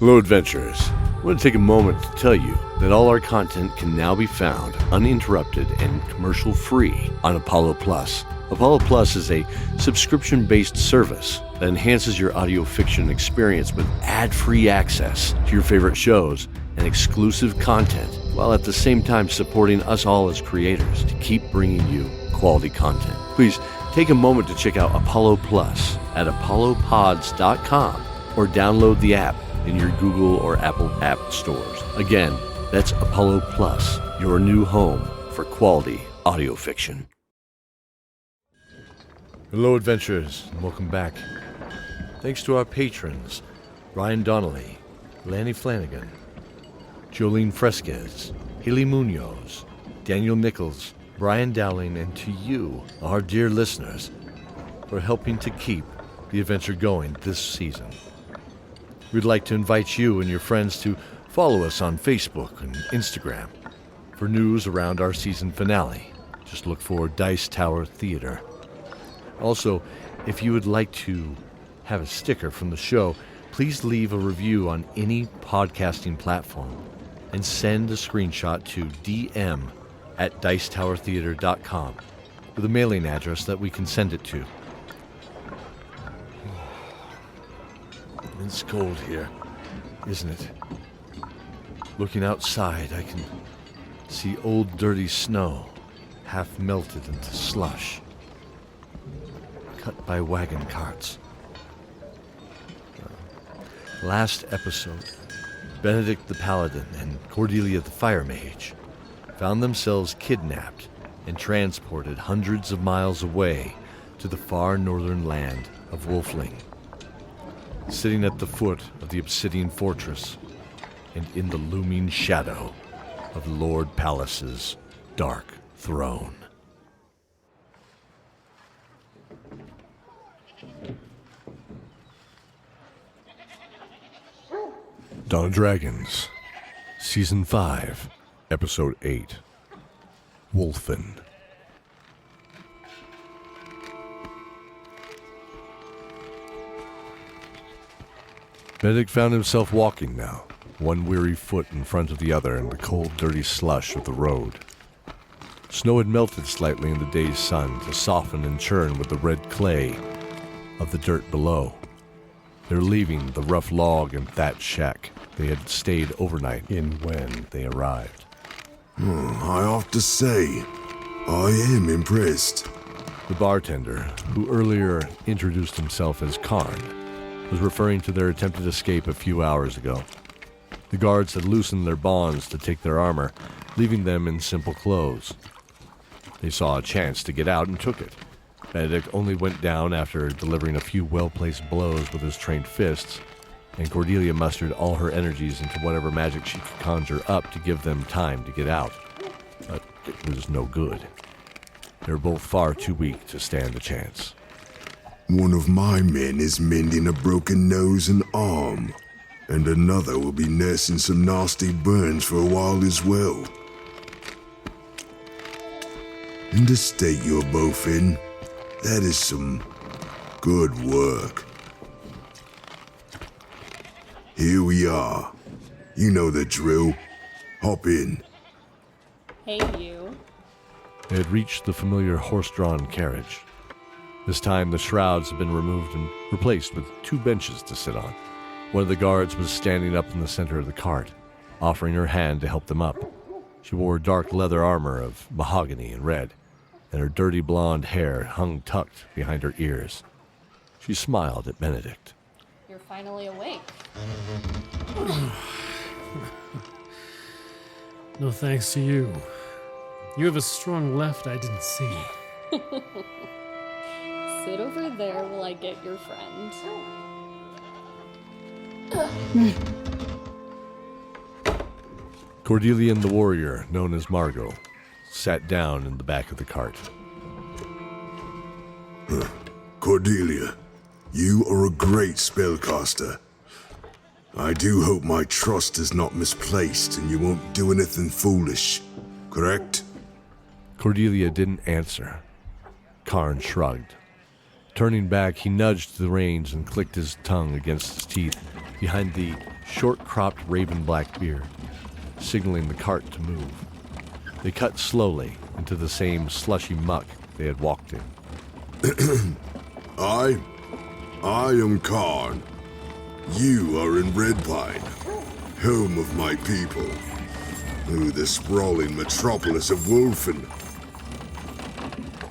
Hello, adventurers. I want to take a moment to tell you that all our content can now be found uninterrupted and commercial-free on Apollo Plus. Apollo Plus is a subscription-based service that enhances your audio fiction experience with ad-free access to your favorite shows and exclusive content, while at the same time supporting us all as creators to keep bringing you quality content. Please take a moment to check out Apollo Plus at apollopods.com or download the app in your Google or Apple app stores. Again, that's Apollo Plus, your new home for quality audio fiction. Hello, adventurers, and welcome back. Thanks to our patrons, Ryan Donnelly, Laney Flanagan, Joleen Fresquez, Hayley Muñoz, Daniel Nichols, Brian Dowling, and to you, our dear listeners, for helping to keep the adventure going this season. We'd like to invite you and your friends to follow us on Facebook and Instagram for news around our season finale. Just look for Dice Tower Theater. Also, if you would like to have a sticker from the show, please leave a review on any podcasting platform and send a screenshot to dm@dicetowertheater.com with a mailing address that we can send it to. It's cold here, isn't it? Looking outside, I can see old dirty snow, half melted into slush, cut by wagon carts. Last episode, BENEDICT the Paladin and CORDELIA the Fire Mage found themselves kidnapped and transported hundreds of miles away to the far northern land of Wolfen. Sitting at the foot of the obsidian fortress and in the looming shadow of Lord Palace's dark throne. Dawn of Dragons, Season 5, Episode 8, Wolfen. Benedict found himself walking now, one weary foot in front of the other in the cold, dirty slush of the road. Snow had melted slightly in the day's sun to soften and churn with the red clay of the dirt below. They were leaving the rough log and thatched shack they had stayed overnight in when they arrived. I have to say, I am impressed. The bartender, who earlier introduced himself as Karn, was referring to their attempted escape a few hours ago. The guards had loosened their bonds to take their armor, leaving them in simple clothes. They saw a chance to get out and took it. Benedict only went down after delivering a few well-placed blows with his trained fists, and CORDELIA mustered all her energies into whatever magic she could conjure up to give them time to get out. But it was no good. They were both far too weak to stand a chance. One of my men is mending a broken nose and arm, and another will be nursing some nasty burns for a while as well. In the state you're both in, that is some good work. Here we are. You know the drill. Hop in. Hey, you. They had reached the familiar horse-drawn carriage. This time, the shrouds had been removed and replaced with two benches to sit on. One of the guards was standing up in the center of the cart, offering her hand to help them up. She wore dark leather armor of mahogany and red, and her dirty blonde hair hung tucked behind her ears. She smiled at Benedict. You're finally awake. No thanks to you. You have a strong left I didn't see. Sit over there while I get your friend. CORDELIA and the warrior, known as Margot, sat down in the back of the cart. CORDELIA, you are a great spellcaster. I do hope my trust is not misplaced and you won't do anything foolish, correct? CORDELIA didn't answer. Karn shrugged. Turning back, he nudged the reins and clicked his tongue against his teeth behind the short-cropped raven-black beard, signaling the cart to move. They cut slowly into the same slushy muck they had walked in. I am Karn. You are in Red Pine, home of my people. The sprawling metropolis of Wolfen.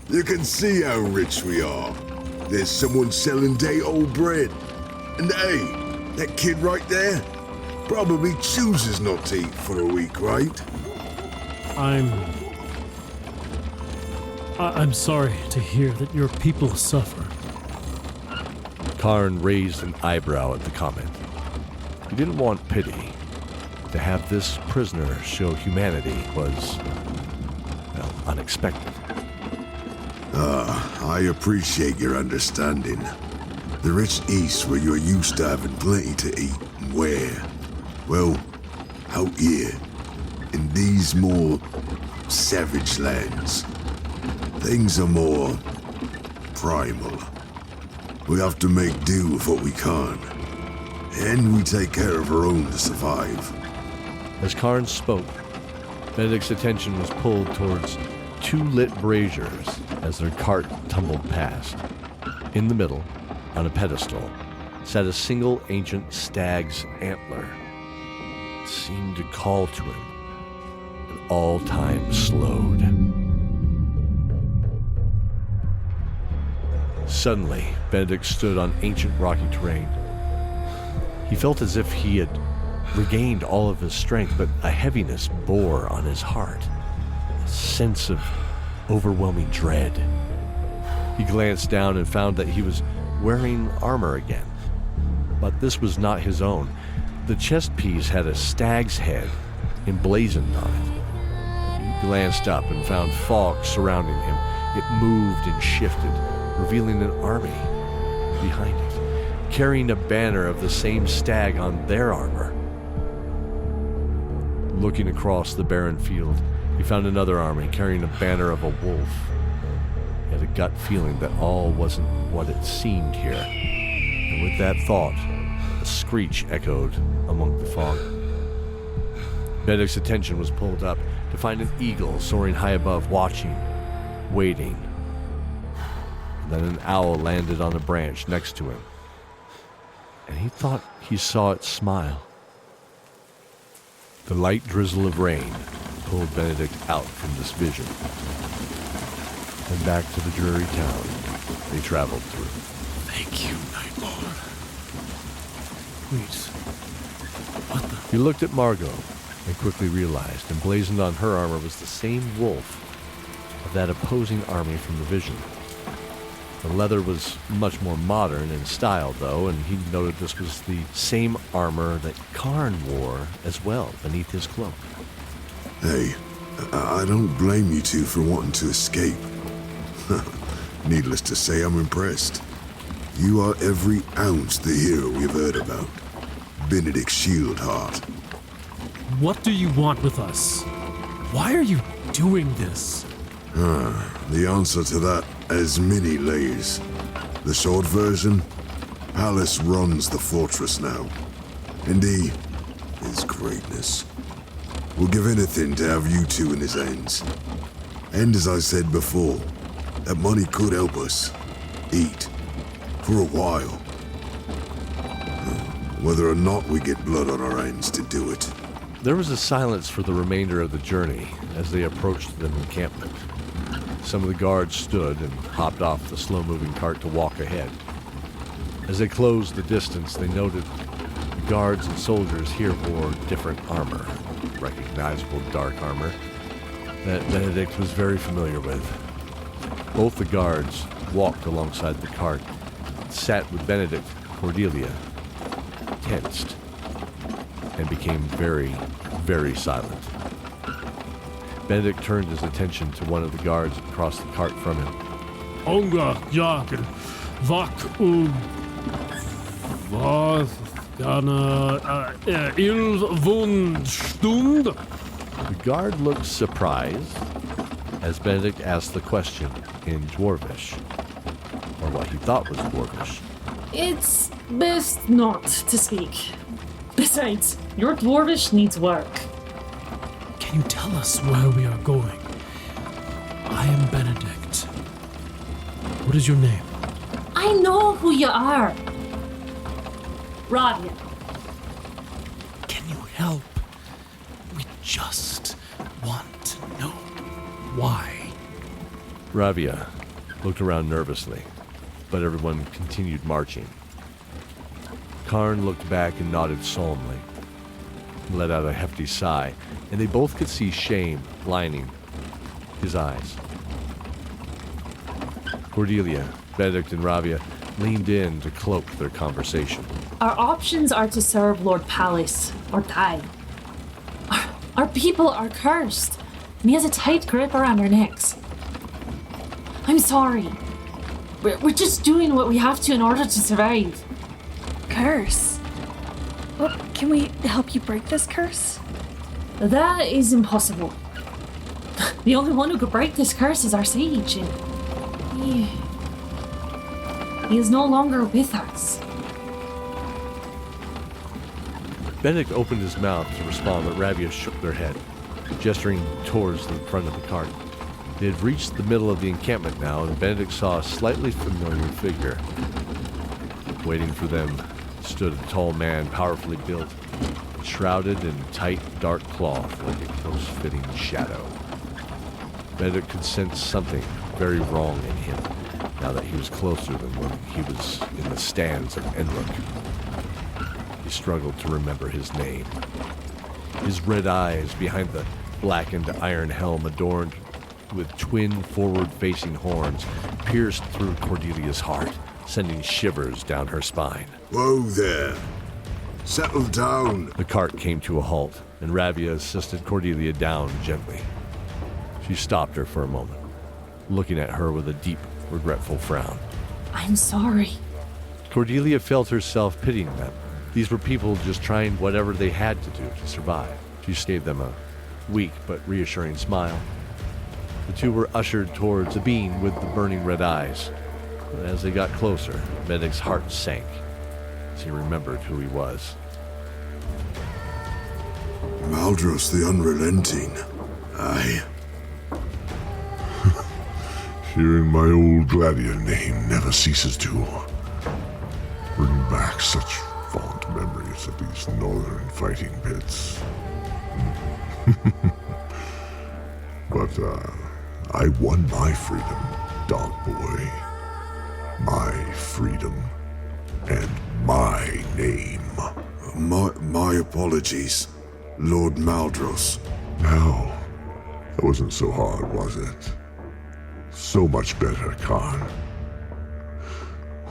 You can see how rich we are. There's someone selling day-old bread. And hey, that kid right there probably chooses not to eat for a week, right? I'm sorry to hear that your people suffer. Karn raised an eyebrow at the comment. He didn't want pity. To have this prisoner show humanity was, well, unexpected. I appreciate your understanding. The rich East, where you're used to having plenty to eat and wear. Well, out here, in these more savage lands, things are more primal. We have to make do with what we can, and we take care of our own to survive. As Karn spoke, Benedict's attention was pulled towards two lit braziers as their cart tumbled past. In the middle, on a pedestal, sat a single ancient stag's antler. It seemed to call to him, and all time slowed. Suddenly, Benedict stood on ancient rocky terrain. He felt as if he had regained all of his strength, but a heaviness bore on his heart, a sense of overwhelming dread. He glanced down and found that he was wearing armor again, but this was not his own. The chest piece had a stag's head emblazoned on it. He glanced up and found fog surrounding him. It moved and shifted, revealing an army behind it, carrying a banner of the same stag on their armor. Looking across the barren field, he found another army carrying a banner of a wolf. He had a gut feeling that all wasn't what it seemed here. And with that thought, a screech echoed among the fog. Benedict's attention was pulled up to find an eagle soaring high above, watching, waiting. And then an owl landed on a branch next to him, and he thought he saw it smile. The light drizzle of rain pulled Benedict out from this vision, and back to the dreary town they traveled through. Thank you, Nightmare. Wait, what the? He looked at Margot and quickly realized emblazoned on her armor was the same wolf of that opposing army from the vision. The leather was much more modern in style, though, and he noted this was the same armor that Karn wore as well beneath his cloak. Hey, I don't blame you two for wanting to escape. Needless to say, I'm impressed. You are every ounce the hero we've heard about. Benedict Shieldheart. What do you want with us? Why are you doing this? The answer to that has many layers. The short version, Palace runs the fortress now. And he is greatness. Will give anything to have you two in his hands. And as I said before, that money could help us eat for a while. Whether or not we get blood on our hands to do it. There was a silence for the remainder of the journey as they approached the encampment. Some of the guards stood and hopped off the slow-moving cart to walk ahead. As they closed the distance, they noted the guards and soldiers here wore different armor, recognizable dark armor that Benedict was very familiar with. Both the guards walked alongside the cart, sat with Benedict, Cordelia, tensed, and became very, very silent. Benedict turned his attention to one of the guards across the cart from him. Hunger, jagen, wach was gonna Stund. The guard looked surprised as Benedict asked the question in Dwarvish, or what he thought was dwarvish. It's best not to speak. Besides, your dwarvish needs work. Can you tell us where we are going? I am Benedict. What is your name? I know who you are. Radia. Can you help? We just want to know why. Ravia looked around nervously, but everyone continued marching. Karn looked back and nodded solemnly, let out a hefty sigh, and they both could see shame lining his eyes. Cordelia, Benedict, and Ravia leaned in to cloak their conversation. Our options are to serve Lord Palace or die. Our people are cursed, and he has a tight grip around our necks. I'm sorry. We're just doing what we have to in order to survive. Curse? Well, can we help you break this curse? That is impossible. The only one who could break this curse is our sage, and he is no longer with us. Benedict opened his mouth to respond, but Ravia shook their head, gesturing towards the front of the cart. They had reached the middle of the encampment now, and Benedict saw a slightly familiar figure. Waiting for them stood a tall man, powerfully built, shrouded in tight, dark cloth like a close-fitting shadow. Benedict could sense something very wrong in him, now that he was closer than when he was in the stands of Enrook. He struggled to remember his name. His red eyes behind the blackened iron helm adorned with twin forward-facing horns pierced through Cordelia's heart, sending shivers down her spine. Whoa there. Settle down. The cart came to a halt, and Ravia assisted Cordelia down gently. She stopped her for a moment, looking at her with a deep, regretful frown. I'm sorry. Cordelia felt herself pitying them. These were people just trying whatever they had to do to survive. She gave them a weak but reassuring smile. The two were ushered towards a being with the burning red eyes. But as they got closer, Benedict's heart sank as he remembered who he was. Maldros the Unrelenting. Aye. Hearing my old gladiator name never ceases to bring back such fond memories of these northern fighting pits. But I won my freedom, dog boy. My freedom and my name. My apologies, Lord Maldros. Now, that wasn't so hard, was it? So much better, Khan.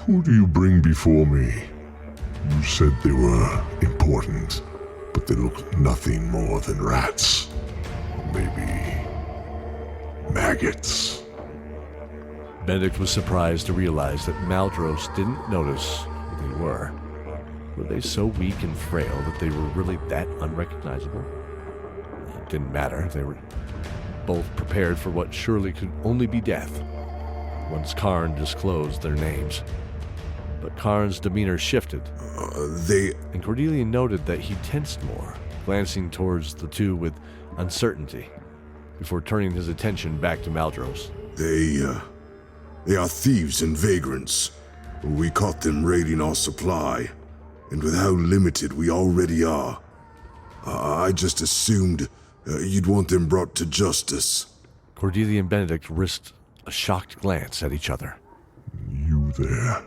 Who do you bring before me? You said they were important, but they look nothing more than rats. Or maybe maggots. Benedict was surprised to realize that Maldros didn't notice who they were. Were they so weak and frail that they were really that unrecognizable? It didn't matter. They were both prepared for what surely could only be death once Karn disclosed their names. But Karn's demeanor shifted, and Cordelia noted that he tensed more, glancing towards the two with uncertainty, before turning his attention back to Maldros. They are thieves and vagrants. We caught them raiding our supply, and with how limited we already are, I just assumed you'd want them brought to justice. Cordelia and Benedict risked a shocked glance at each other. You there?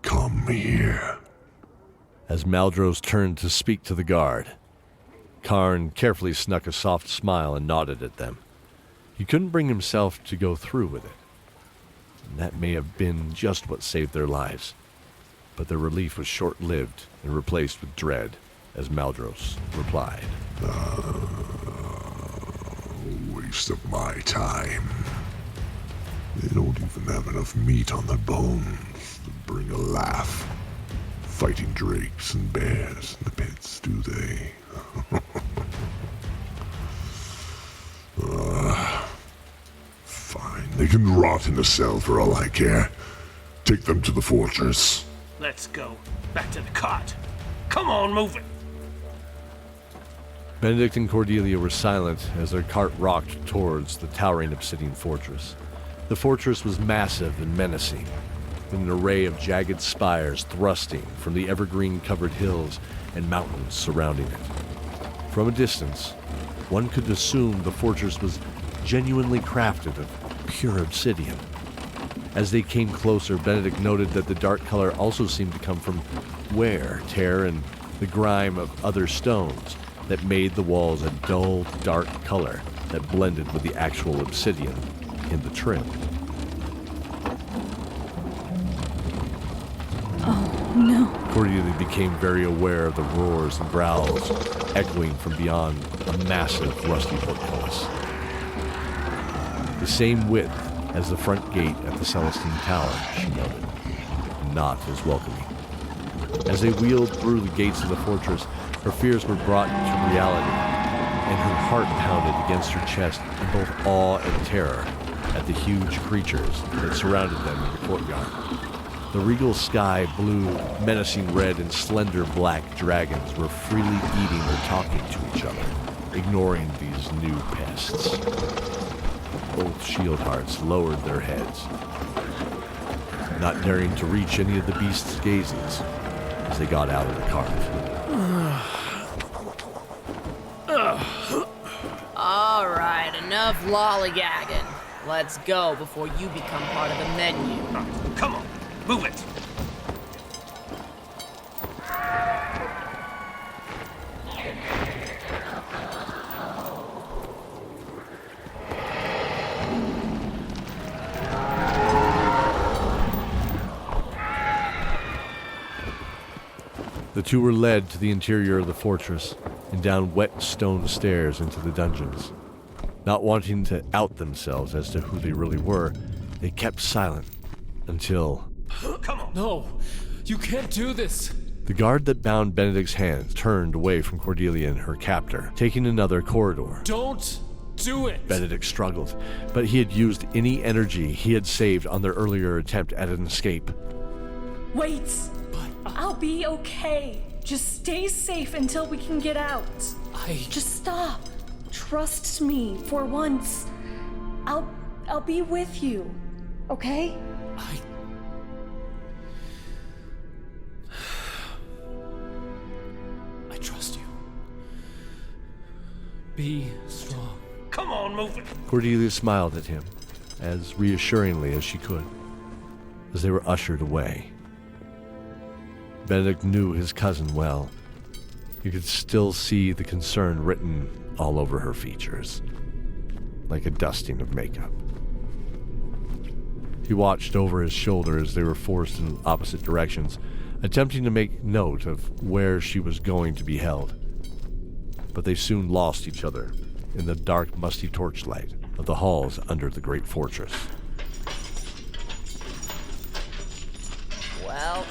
Come here. As Maldros turned to speak to the guard, Karn carefully snuck a soft smile and nodded at them. He couldn't bring himself to go through with it. And that may have been just what saved their lives. But their relief was short-lived and replaced with dread as Maldros replied. Waste of my time. They don't even have enough meat on their bones to bring a laugh. Fighting drakes and bears in the pits, do they? Fine, they They can rot in a cell for all I care. Take them to the fortress. Let's go. Back to the cart. Come on, move it. Benedict and Cordelia were silent as their cart rocked towards the towering obsidian fortress. The fortress was massive and menacing, with an array of jagged spires thrusting from the evergreen-covered hills and mountains surrounding it. From a distance, one could assume the fortress was genuinely crafted of pure obsidian. As they came closer, Benedict noted that the dark color also seemed to come from wear, tear, and the grime of other stones that made the walls a dull, dark color that blended with the actual obsidian in the trim. Oh, no. Cordelia became very aware of the roars and growls echoing from beyond a massive, rusty portcullis. The same width as the front gate at the Celestine Tower, she noted, not as welcoming. As they wheeled through the gates of the fortress, her fears were brought to reality, and her heart pounded against her chest in both awe and terror at the huge creatures that surrounded them in the courtyard. The regal sky blue, menacing red, and slender black dragons were freely eating or talking to each other, ignoring these new pests. Both shield hearts lowered their heads, not daring to reach any of the beast's gazes as they got out of the cart. All right, enough lollygagging. Let's go before you become part of the menu. Come on, move it. The two were led to the interior of the fortress and down wet stone stairs into the dungeons. Not wanting to out themselves as to who they really were, they kept silent until... Come on. No, you can't do this. The guard that bound Benedict's hands turned away from Cordelia and her captor, taking another corridor. Don't do it. Benedict struggled, but he had used any energy he had saved on their earlier attempt at an escape. Wait! I'll be okay. Just stay safe until we can get out. Just stop. Trust me for once. I'll be with you. Okay? I trust you. Be strong. Come on, move it. Cordelia smiled at him, as reassuringly as she could, as they were ushered away. Benedict knew his cousin well. He could still see the concern written all over her features, like a dusting of makeup. He watched over his shoulder as they were forced in opposite directions, attempting to make note of where she was going to be held. But they soon lost each other in the dark, musty torchlight of the halls under the great fortress. Well,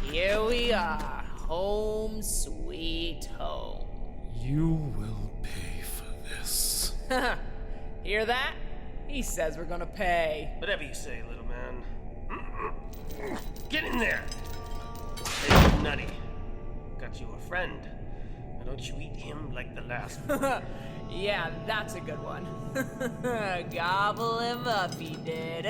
here we are. Home sweet home. You will pay for this. Hear that? He says we're gonna pay. Whatever you say, little man. Get in there. Hey, Nutty. Got you a friend. Why don't you eat him like the last one? Yeah, that's a good one. Gobble him up, he did.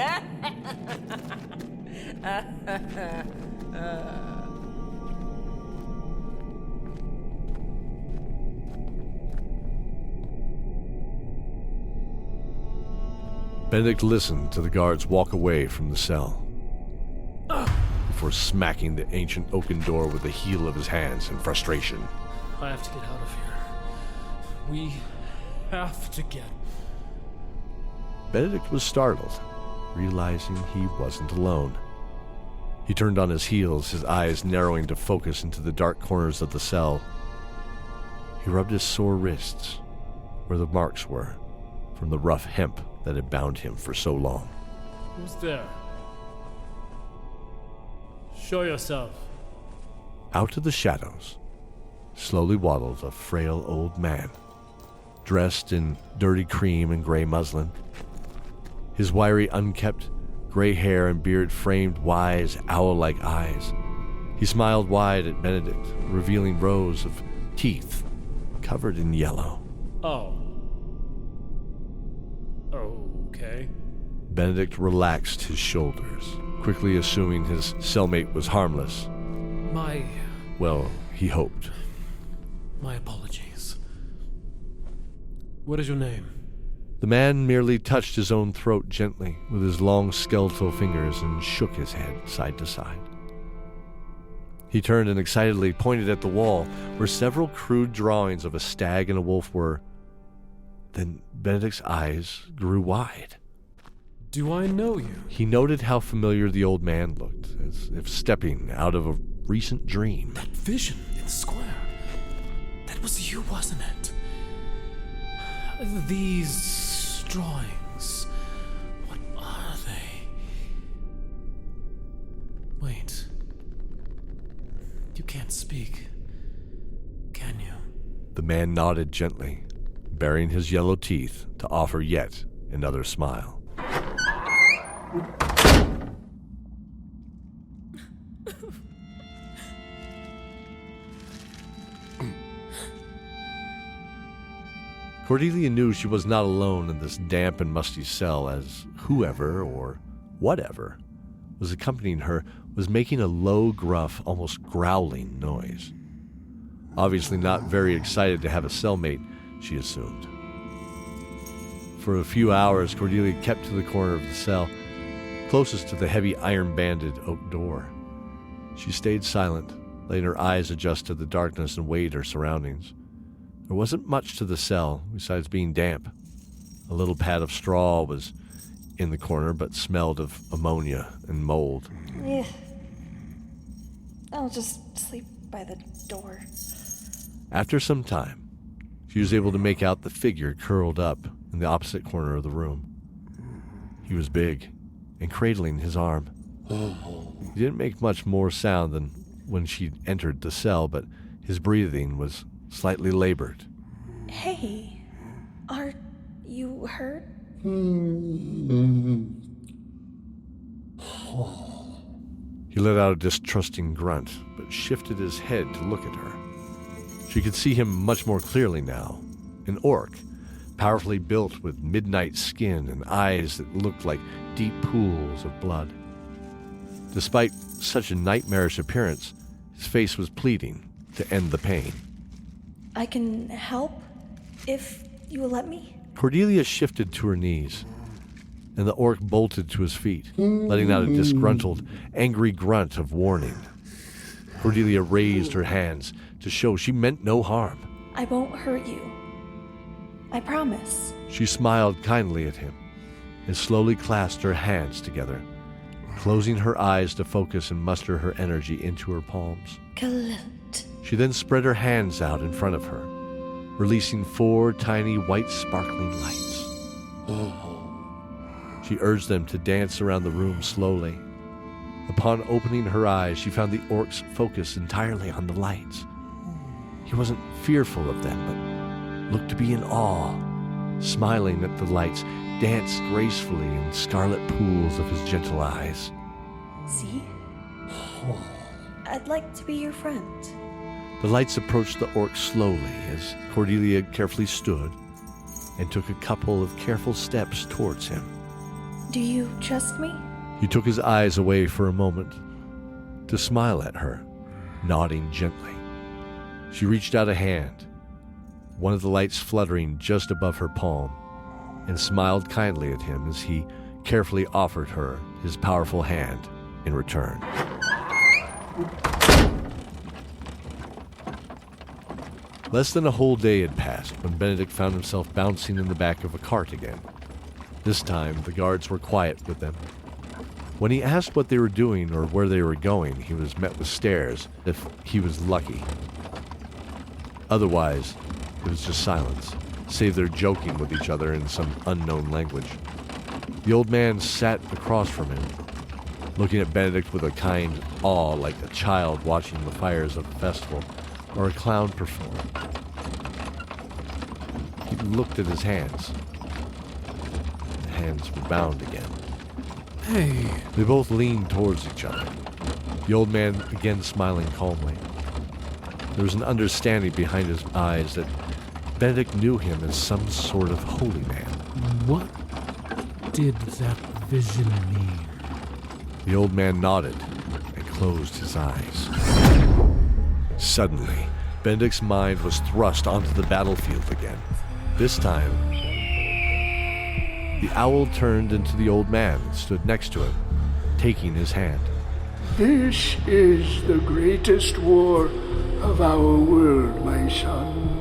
Benedict listened to the guards walk away from the cell, before smacking the ancient oaken door with the heel of his hands in frustration. I have to get out of here. We have to get... Benedict was startled, realizing he wasn't alone. He turned on his heels, his eyes narrowing to focus into the dark corners of the cell. He rubbed his sore wrists, where the marks were, from the rough hemp that had bound him for so long. Who's there? Show yourself. Out of the shadows slowly waddled a frail old man, dressed in dirty cream and gray muslin. His wiry, unkempt, gray hair and beard framed wise, owl-like eyes. He smiled wide at Benedict, revealing rows of teeth covered in yellow. Oh. Okay. Benedict relaxed his shoulders, quickly assuming his cellmate was harmless. Well, he hoped. My apologies. What is your name? The man merely touched his own throat gently with his long skeletal fingers and shook his head side to side. He turned and excitedly pointed at the wall where several crude drawings of a stag and a wolf were. Then Benedict's eyes grew wide. Do I know you? He noted how familiar the old man looked, as if stepping out of a recent dream. That vision in the square. That was you, wasn't it? These drawings. What are they? Wait. You can't speak, can you? The man nodded gently, baring his yellow teeth to offer yet another smile. Cordelia knew she was not alone in this damp and musty cell, as whoever or whatever was accompanying her was making a low, gruff, almost growling noise. Obviously not very excited to have a cellmate, she assumed. For a few hours, Cordelia kept to the corner of the cell, closest to the heavy iron-banded oak door. She stayed silent, letting her eyes adjust to the darkness and weighed her surroundings. There wasn't much to the cell, besides being damp. A little pad of straw was in the corner, but smelled of ammonia and mold. Yeah. I'll just sleep by the door. After some time, she was able to make out the figure curled up in the opposite corner of the room. He was big and cradling his arm. He didn't make much more sound than when she entered the cell, but his breathing was slightly labored. Hey, are you hurt? He let out a distrusting grunt, but shifted his head to look at her. She could see him much more clearly now. An orc, powerfully built with midnight skin and eyes that looked like deep pools of blood. Despite such a nightmarish appearance, his face was pleading to end the pain. I can help if you will let me. Cordelia shifted to her knees, and the orc bolted to his feet, letting out a disgruntled, angry grunt of warning. Cordelia raised her hands to show she meant no harm. I won't hurt you. I promise. She smiled kindly at him and slowly clasped her hands together, closing her eyes to focus and muster her energy into her palms. Galut. She then spread her hands out in front of her, releasing 4 tiny white sparkling lights. She urged them to dance around the room slowly. Upon opening her eyes, she found the orc's focus entirely on the lights. He wasn't fearful of them, but looked to be in awe, smiling at the lights, danced gracefully in scarlet pools of his gentle eyes. See? I'd like to be your friend. The lights approached the orc slowly as Cordelia carefully stood and took a couple of careful steps towards him. Do you trust me? He took his eyes away for a moment to smile at her, nodding gently. She reached out a hand, one of the lights fluttering just above her palm, and smiled kindly at him as he carefully offered her his powerful hand in return. Less than a whole day had passed when Benedict found himself bouncing in the back of a cart again. This time, the guards were quiet with them. When he asked what they were doing or where they were going, he was met with stares, if he was lucky. Otherwise, it was just silence, save their joking with each other in some unknown language. The old man sat across from him, looking at Benedict with a kind awe like a child watching the fires of a festival or a clown perform. He looked at his hands. The hands were bound again. Hey, They both leaned towards each other, the old man again smiling calmly. There was an understanding behind his eyes that Benedict knew him as some sort of holy man. what did that vision mean? The old man nodded and closed his eyes. Suddenly, Benedict's mind was thrust onto the battlefield again. This time, the owl turned into the old man and stood next to him, taking his hand. This is the greatest war of our world, my son.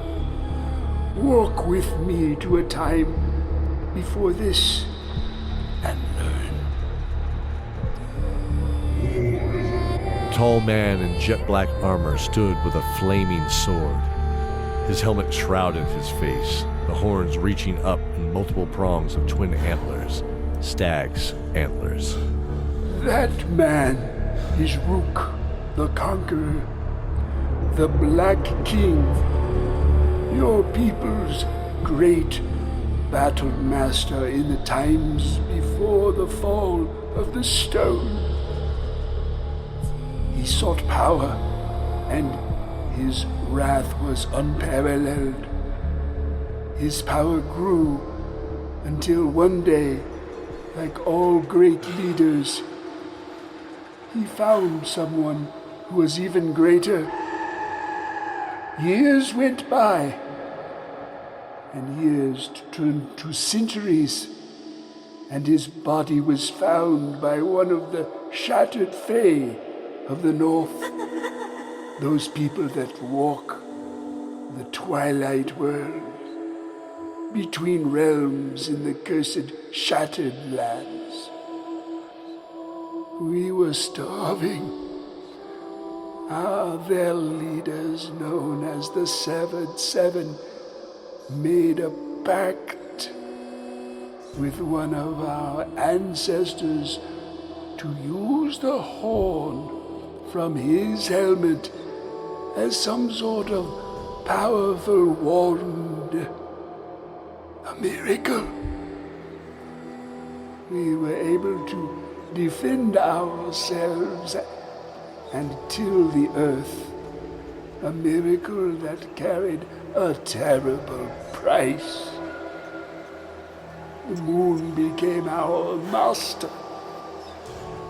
Walk with me to a time before this and learn. A tall man in jet black armor stood with a flaming sword. His helmet shrouded his face, the horns reaching up in multiple prongs of twin antlers, stag's antlers. That man is Rook, the Conqueror, the Black King, your people's great battle master in the times before the fall of the stone. He sought power, and his wrath was unparalleled. His power grew until one day, like all great leaders, he found someone who was even greater. Years went by, and years turned to centuries, and his body was found by one of the shattered Fae of the North, those people that walk the twilight world, between realms in the cursed shattered lands. We were starving. Their leaders, known as the Severed Seven, made a pact with one of our ancestors to use the horn from his helmet as some sort of powerful wand. A miracle. We were able to defend ourselves and till the earth. A miracle that carried a terrible price. The moon became our master,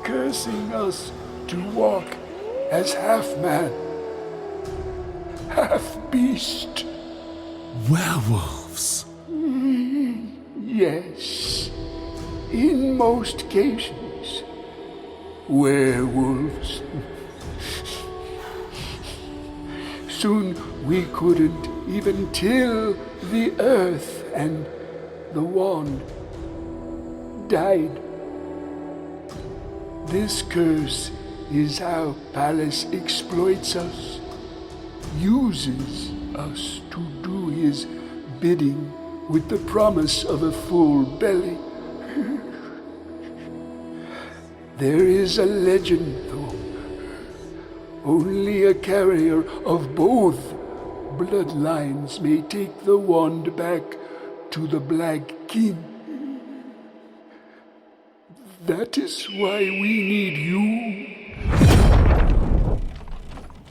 cursing us to walk as half-man, half-beast. Werewolves? Yes, in most cases, werewolves. Soon we couldn't even till the earth, and the wand died. This curse is how Palace exploits us, uses us to do his bidding with the promise of a full belly. There is a legend, though. Only a carrier of both bloodlines may take the wand back to the Black King. That is why we need you.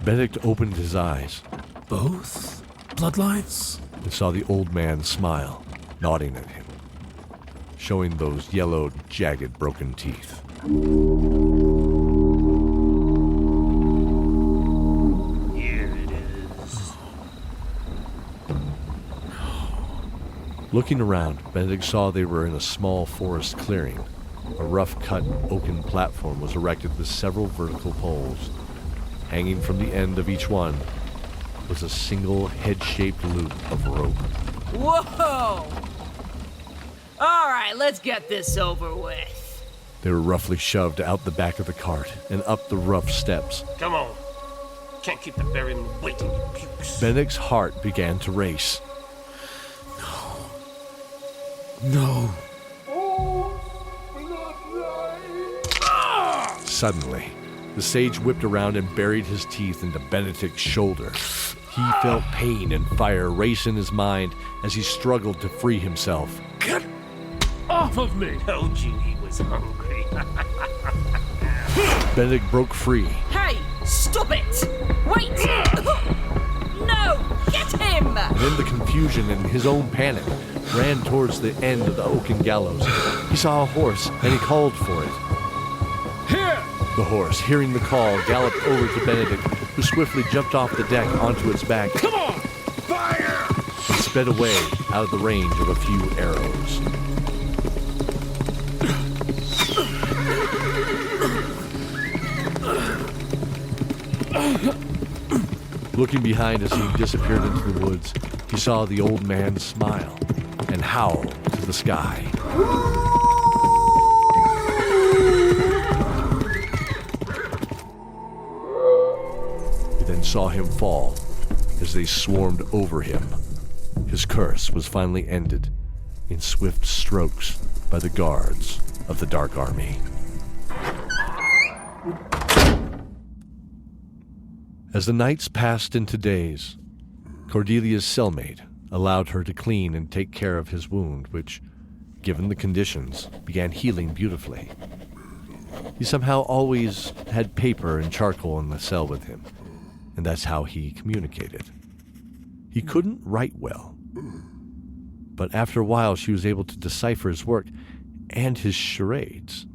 Benedict opened his eyes. Both bloodlines? And saw the old man smile, nodding at him, showing those yellowed, jagged, broken teeth. Here it is. Looking around, Benedict saw they were in a small forest clearing. A rough-cut oaken platform was erected with several vertical poles. Hanging from the end of each one was a single head-shaped loop of rope. Whoa! All right, let's get this over with. They were roughly shoved out the back of the cart and up the rough steps. Come on. Can't keep the ferryman waiting, he pukes. Benedict's heart began to race. No. Suddenly, the sage whipped around and buried his teeth into Benedict's shoulder. He felt pain and fire race in his mind as he struggled to free himself. off of me! Told you he was hungry. Benedict broke free. Hey, stop it! Wait! No! Get him! And in the confusion and his own panic, ran towards the end of the oaken gallows. He saw a horse, and he called for it. Here! The horse, hearing the call, galloped over to Benedict, who swiftly jumped off the deck onto its back. Come on! Fire! And sped away out of the range of a few arrows. Looking behind as he disappeared into the woods, he saw the old man smile and howl to the sky. He then saw him fall as they swarmed over him. His curse was finally ended in swift strokes by the guards of the Dark Army. As the nights passed into days, Cordelia's cellmate allowed her to clean and take care of his wound, which, given the conditions, began healing beautifully. He somehow always had paper and charcoal in the cell with him, and that's how he communicated. He couldn't write well, but after a while she was able to decipher his work and his charades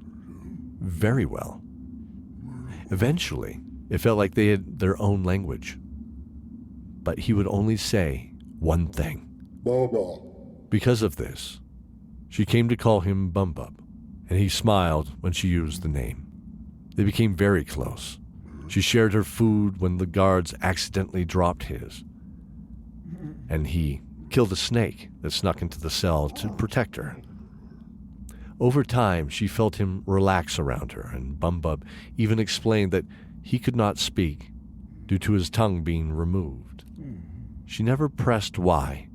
very well. Eventually, it felt like they had their own language. But he would only say one thing. Baba. Because of this, she came to call him BUMBUB, and he smiled when she used the name. They became very close. She shared her food when the guards accidentally dropped his. And he killed a snake that snuck into the cell to protect her. Over time, she felt him relax around her, and BUMBUB even explained that he could not speak due to his tongue being removed. She never pressed why,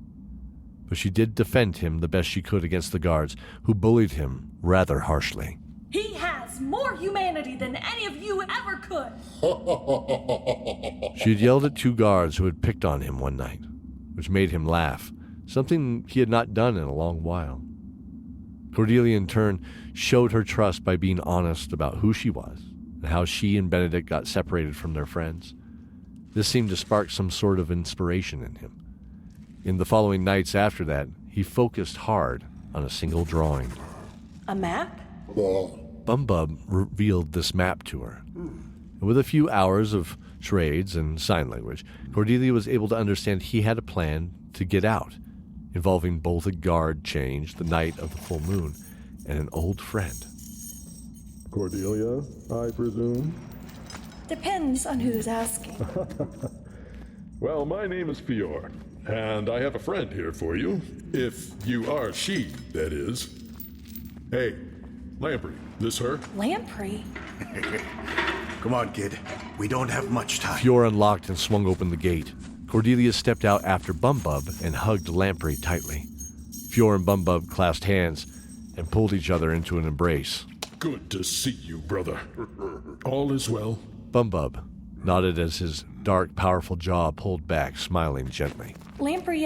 but she did defend him the best she could against the guards, who bullied him rather harshly. He has more humanity than any of you ever could! She had yelled at two guards who had picked on him one night, which made him laugh, something he had not done in a long while. Cordelia, in turn, showed her trust by being honest about who she was and how she and Benedict got separated from their friends. This seemed to spark some sort of inspiration in him. In the following nights after that, he focused hard on a single drawing. A map? BUMBUB revealed this map to her. And with a few hours of charades and sign language, Cordelia was able to understand he had a plan to get out, involving both a guard change the night of the full moon and an old friend. Cordelia, I presume? Depends on who's asking. Well, my name is FJOR, and I have a friend here for you. If you are she, that is. Hey, Lamprey, this her? Lamprey? Come on, kid. We don't have much time. FJOR unlocked and swung open the gate. Cordelia stepped out after BUMBUB and hugged Lamprey tightly. FJOR and BUMBUB clasped hands and pulled each other into an embrace. Good to see you, brother. All is well? BUMBUB nodded as his dark, powerful jaw pulled back, smiling gently. Lamprey,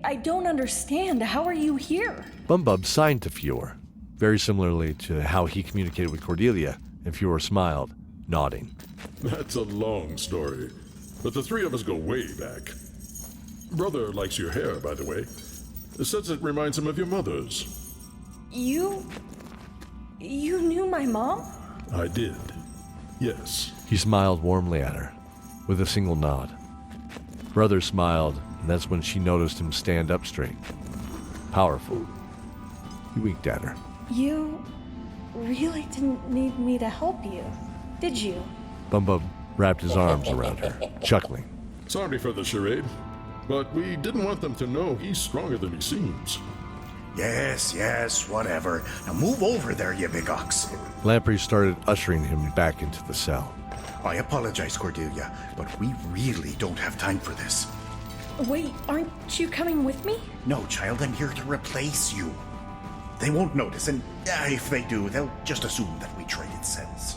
I don't understand. How are you here? BUMBUB signed to FJOR, very similarly to how he communicated with Cordelia, and FJOR smiled, nodding. That's a long story, but the three of us go way back. Brother likes your hair, by the way. Says it reminds him of your mother's. You knew my mom? I did, yes. He smiled warmly at her, with a single nod. Brother smiled, and that's when she noticed him stand up straight. Powerful. He winked at her. You really didn't need me to help you, did you? BUMBUB wrapped his arms around her, chuckling. Sorry for the charade, but we didn't want them to know he's stronger than he seems. Yes, whatever. Now move over there, you big ox. Lamprey started ushering him back into the cell. I apologize, Cordelia, but we really don't have time for this. Wait, aren't you coming with me? No, child, I'm here to replace you. They won't notice, and if they do, they'll just assume that we traded cells.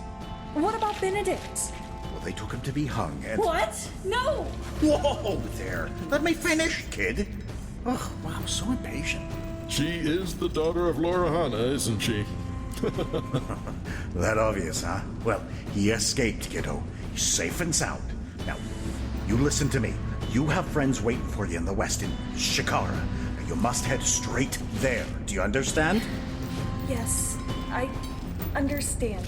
What about Benedict? Well, they took him to be hung, and... What? No! Whoa, there. Let me finish, kid. Oh, wow, so impatient. She is the daughter of Lorahana, isn't she? That obvious, huh? Well, he escaped, kiddo. He's safe and sound. Now, you listen to me. You have friends waiting for you in the west in Shikara. You must head straight there. Do you understand? Yes, I understand.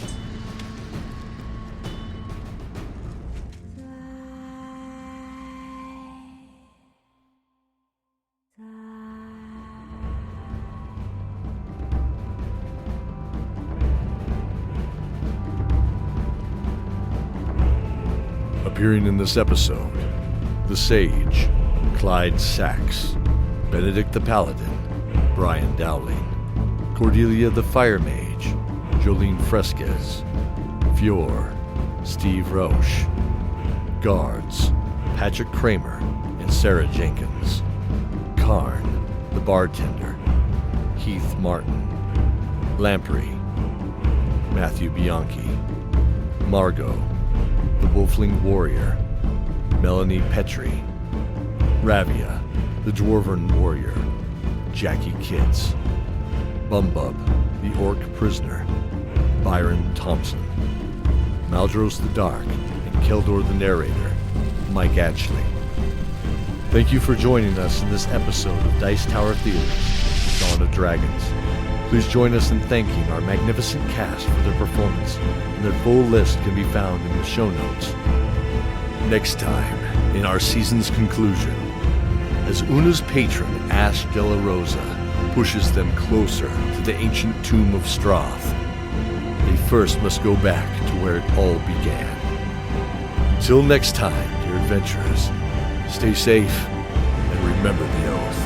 Appearing in this episode, the Sage, Clyde Sachs, Benedict the Paladin, Brian Dowling, Cordelia the Fire Mage, Joleen Fresquez, FJOR, Steve Rausch, Guards, Patrick Cramer and Sarah Jenkins, Karn, the Bartender, Heath Martin, Lamprey, Matthew Bianchi, Margot, the Wolfling Warrior, Melanie Petry, Ravia, the Dwarven Warrior, Jaccie Kitts, BUMBUB the Orc Prisoner, Byron Thompson, Maldros the Dark, and Keldor the Narrator, Mike Atchley. Thank you for joining us in this episode of Dice Tower Theater's Dawn of Dragons. Please join us in thanking our magnificent cast for their performance, and their full list can be found in the show notes. Next time, in our season's conclusion, as Una's patron Ash de la Rosa pushes them closer to the ancient tomb of Stroth, they first must go back to where it all began. Until next time, dear adventurers, stay safe and remember the oath.